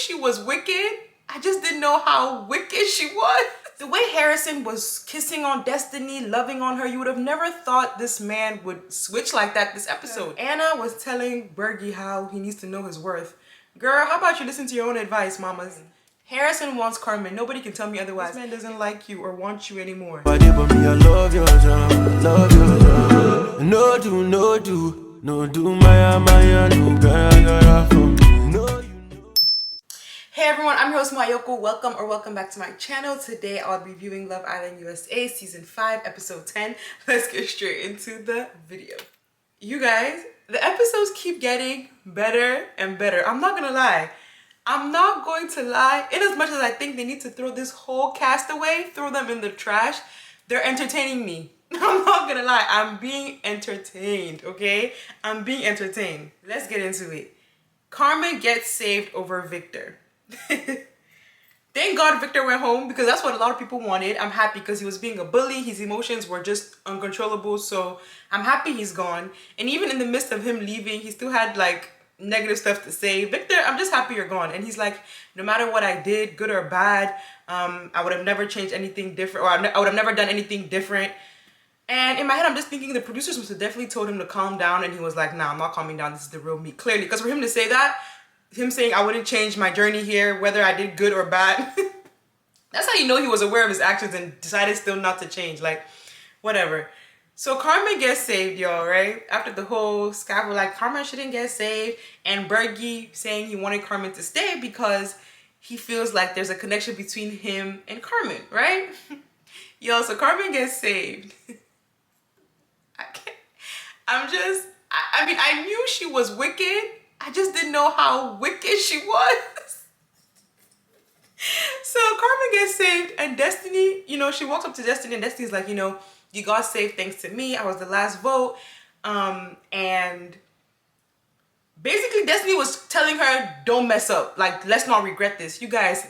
she was wicked. I just didn't know how wicked she was. The way Harrison was kissing on Destiny, loving on her, you would have never thought this man would switch like that this episode. Anna was telling Bergie how he needs to know his worth. Girl, how about you listen to your own advice, mamas? Harrison wants Carmen. Nobody can tell me otherwise. This man doesn't like you or want you anymore. I love your job, love your job. No do, no do, no do, Maya, no girl, from no. Hey everyone, I'm your host Mayoko. Welcome back to my channel. Today I'll be reviewing Love Island USA Season 5, Episode 10. Let's get straight into the video. You guys, the episodes keep getting better and better. I'm not gonna lie. I'm not going to lie. In as much as I think they need to throw this whole cast away, throw them in the trash, they're entertaining me. I'm not gonna lie. I'm being entertained, okay? I'm being entertained. Let's get into it. Carmen gets saved over Victor. Thank God Victor went home because that's what a lot of people wanted. I'm happy because he was being a bully. His emotions were just uncontrollable. So I'm happy he's gone. And even in the midst of him leaving, he still had like negative stuff to say. Victor, I'm just happy you're gone. And he's like, no matter what I did, good or bad, I would have never changed anything different, or I would have never done anything different. And in my head, I'm just thinking the producers must have definitely told him to calm down. And he was like, nah, I'm not calming down. This is the real me. Clearly, because for him to say that, him saying I wouldn't change my journey here, whether I did good or bad, that's how you know he was aware of his actions and decided still not to change. Like, whatever. So Carmen gets saved, y'all, right? After the whole scandal, like Carmen shouldn't get saved, and Bergie saying he wanted Carmen to stay because he feels like there's a connection between him and Carmen, right? Yo, so Carmen gets saved. I mean, I knew she was wicked. I just didn't know how wicked she was. So Carmen gets saved, and Destiny, you know, she walks up to Destiny, and Destiny's like, you know, you got saved thanks to me. I was the last vote. And basically Destiny was telling her, don't mess up. Like, let's not regret this. You guys,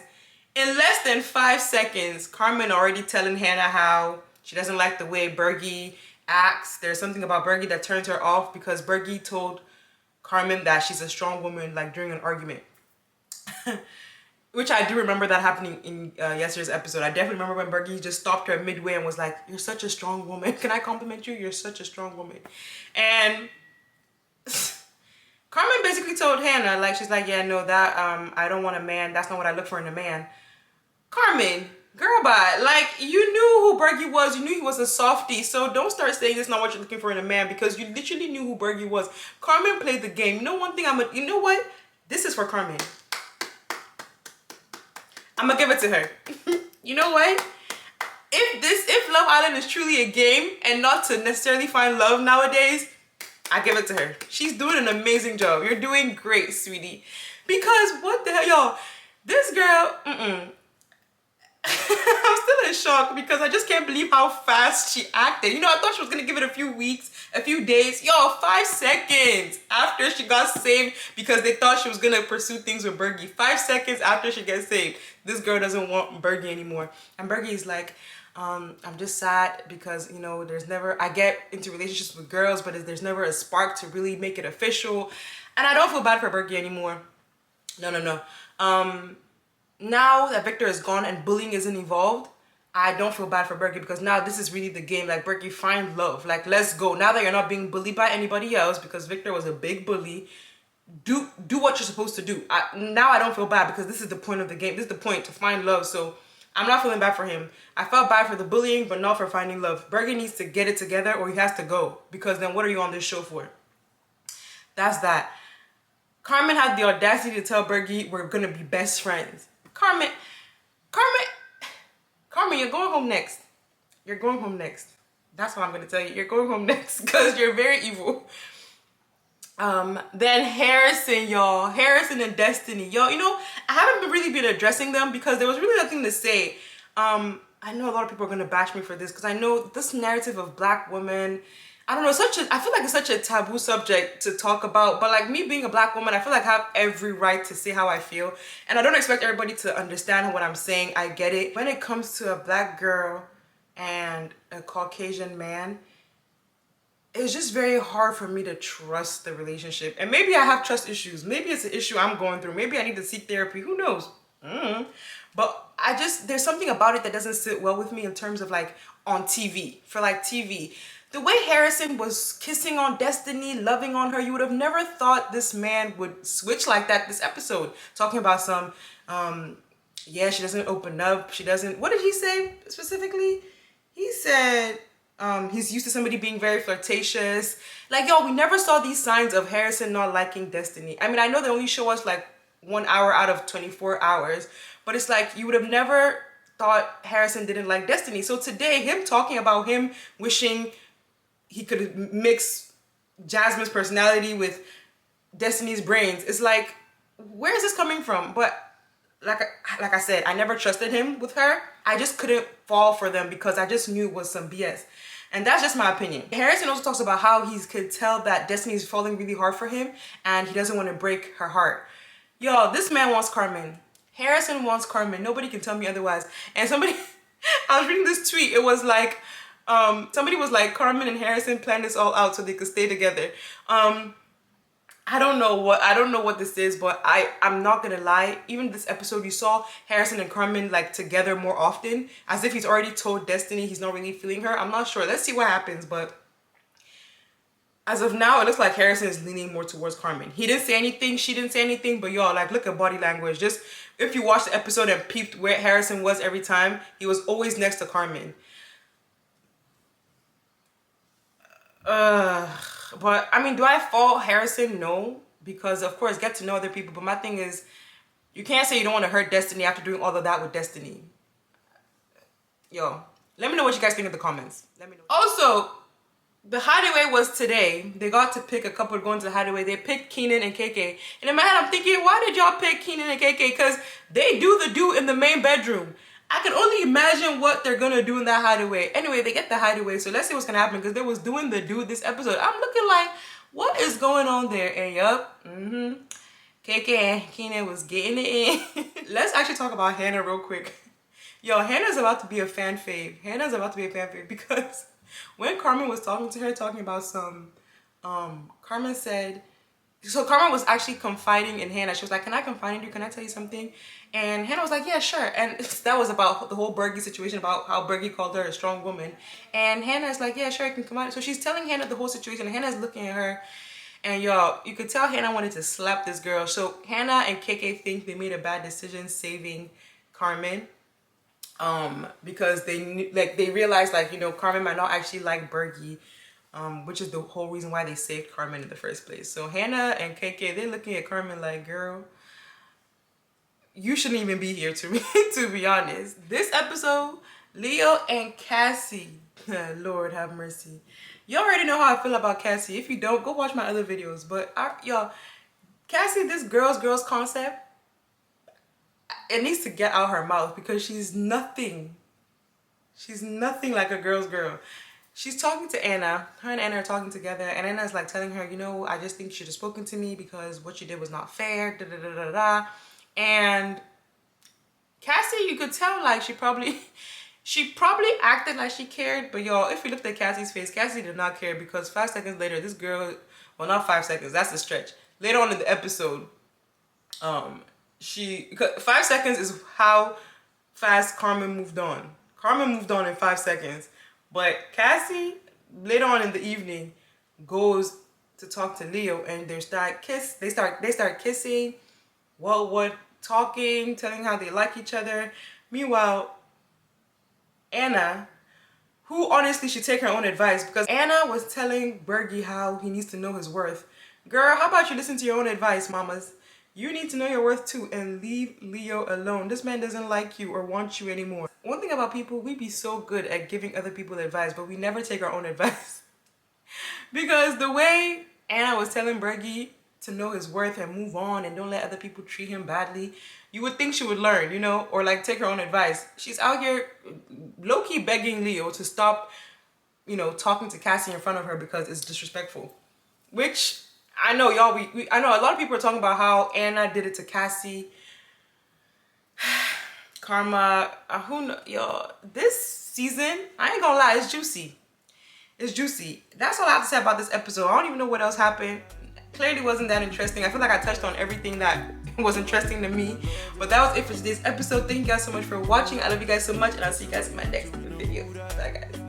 in less than 5 seconds, Carmen already telling Hannah how she doesn't like the way Bergie acts. There's something about Bergie that turns her off because Bergie told Carmen that she's a strong woman, like during an argument. Which I do remember that happening in yesterday's episode. I definitely remember when Bergie just stopped her midway and was like, you're such a strong woman. Can I compliment you? You're such a strong woman. And Carmen basically told Hannah, like, she's like, yeah, no, that, I don't want a man. That's not what I look for in a man. Carmen, girl, bye. Like, you knew who Bergie was. You knew he was a softie. So don't start saying this is not what you're looking for in a man because you literally knew who Bergie was. Carmen played the game. You know one thing you know what? This is for Carmen. I'm gonna give it to her. You know what? If Love Island is truly a game and not to necessarily find love nowadays, I give it to her. She's doing an amazing job. You're doing great, sweetie. Because what the hell, y'all? This girl, I'm still in shock because I just can't believe how fast she acted. You know, I thought she was gonna give it a few weeks, a few days. Yo, 5 seconds after she got saved because they thought she was gonna pursue things with Bergie. 5 seconds after she gets saved, this girl doesn't want Bergie anymore. And Bergie is like, I'm just sad because, you know, I get into relationships with girls, but there's never a spark to really make it official. And I don't feel bad for Bergie anymore. No. Now that Victor is gone and bullying isn't involved, I don't feel bad for Bergie because now this is really the game. Like, Bergie, find love. Like, let's go. Now that you're not being bullied by anybody else because Victor was a big bully, do what you're supposed to do. Now I don't feel bad because this is the point of the game. This is the point, to find love. So I'm not feeling bad for him. I felt bad for the bullying, but not for finding love. Bergie needs to get it together or he has to go because then what are you on this show for? That's that. Carmen had the audacity to tell Bergie we're going to be best friends. Carmen, you're going home next. You're going home next. That's what I'm going to tell you. You're going home next because you're very evil. Then Harrison, y'all. Harrison and Destiny. Yo, you know, I haven't really been addressing them because there was really nothing to say. I know a lot of people are going to bash me for this because I know this narrative of black women, I don't know, I feel like it's such a taboo subject to talk about, but like me being a black woman, I feel like I have every right to say how I feel. And I don't expect everybody to understand what I'm saying. I get it. When it comes to a black girl and a Caucasian man, it's just very hard for me to trust the relationship. And maybe I have trust issues. Maybe it's an issue I'm going through. Maybe I need to seek therapy. Who knows? But there's something about it that doesn't sit well with me in terms of like on TV, for like TV. The way Harrison was kissing on Destiny, loving on her, you would have never thought this man would switch like that this episode. Talking about some, yeah, she doesn't open up. She doesn't, what did he say specifically? He said, he's used to somebody being very flirtatious. Like, yo, we never saw these signs of Harrison not liking Destiny. I mean, I know they only show us like 1 hour out of 24 hours, but it's like you would have never thought Harrison didn't like Destiny. So today, him talking about him wishing he could mix Jasmine's personality with Destiny's brains, it's like, where is this coming from? But like I said, I never trusted him with her. I just couldn't fall for them because I just knew it was some BS. And that's just my opinion. Harrison also talks about how he could tell that Destiny is falling really hard for him and he doesn't want to break her heart. Yo, this man wants Carmen. Harrison wants Carmen. Nobody can tell me otherwise. And somebody, I was reading this tweet. It was like, somebody was like, Carmen and Harrison planned this all out so they could stay together. I don't know what this is, but I'm not gonna lie. Even this episode, you saw Harrison and Carmen like together more often, as if he's already told Destiny he's not really feeling her. I'm not sure. Let's see what happens. But as of now, it looks like Harrison is leaning more towards Carmen. He didn't say anything. She didn't say anything. But y'all, like, look at body language. Just if you watch the episode and peeped where Harrison was every time, he was always next to Carmen. But I mean, do I fault Harrison? No, because of course get to know other people. But my thing is, you can't say you don't want to hurt Destiny after doing all of that with Destiny. Yo, let me know what you guys think in the comments. Let me know. Also, the hideaway was today. They got to pick a couple going to the hideaway. They picked Keenan and KK. And in my head, I'm thinking, why did y'all pick Keenan and KK? Because they do the do in the main bedroom. I can only imagine what they're gonna do in that hideaway. Anyway, they get the hideaway, so let's see what's gonna happen because they was doing the do this episode. I'm looking like, what is going on there? And yup, KK and Keenan was getting it in. Let's actually talk about Hannah real quick. Yo, Hannah's about to be a fan fave. Hannah's about to be a fan fave because when Carmen was talking to her, talking about some, Carmen said, so Carmen was actually confiding in Hannah. She was like, can I confide in you? Can I tell you something? And Hannah was like, yeah, sure. And that was about the whole Bergie situation, about how Bergie called her a strong woman. And Hannah's like, yeah, sure, I can come out. So she's telling Hannah the whole situation. And Hannah's looking at her. And y'all, you could tell Hannah wanted to slap this girl. So Hannah and KK think they made a bad decision saving Carmen. Because they realized, like, you know, Carmen might not actually like Bergie. Which is the whole reason why they saved Carmen in the first place. So Hannah and KK, they're looking at Carmen like, girl, you shouldn't even be here to me, to be honest. This episode, Leo and Cassie, Lord have mercy. You already know how I feel about Cassie. If you don't, go watch my other videos. But y'all, Cassie, this girls concept, it needs to get out her mouth because she's nothing. She's nothing like a girl's girl. She's talking to Anna. Her and Anna are talking together, and Anna's like telling her, you know, I just think you should have spoken to me because what you did was not fair. Da da da da da. And Cassie, you could tell like she probably acted like she cared, but y'all, if you looked at Cassie's face, Cassie did not care because 5 seconds later, this girl, well, not 5 seconds, that's a stretch. Later on in the episode, 5 seconds is how fast Carmen moved on. Carmen moved on in 5 seconds. But Cassie, later on in the evening, goes to talk to Leo, and they start kissing, talking, telling how they like each other. Meanwhile, Anna, who honestly should take her own advice, because Anna was telling Bergie how he needs to know his worth. Girl, how about you listen to your own advice, mamas? You need to know your worth too and leave Leo alone. This man doesn't like you or want you anymore. One thing about people, we be so good at giving other people advice, but we never take our own advice. Because the way Anna was telling Bergie to know his worth and move on and don't let other people treat him badly, you would think she would learn, you know, or like take her own advice. She's out here low-key begging Leo to stop, you know, talking to Cassie in front of her because it's disrespectful. Which I know y'all, I know a lot of people are talking about how Anna did it to Cassie. Karma, y'all, this season, I ain't gonna lie, it's juicy. It's juicy. That's all I have to say about this episode. I don't even know what else happened. Clearly wasn't that interesting. I feel like I touched on everything that was interesting to me. But that was it for today's episode. Thank you guys so much for watching. I love you guys so much, and I'll see you guys in my next video. Bye guys.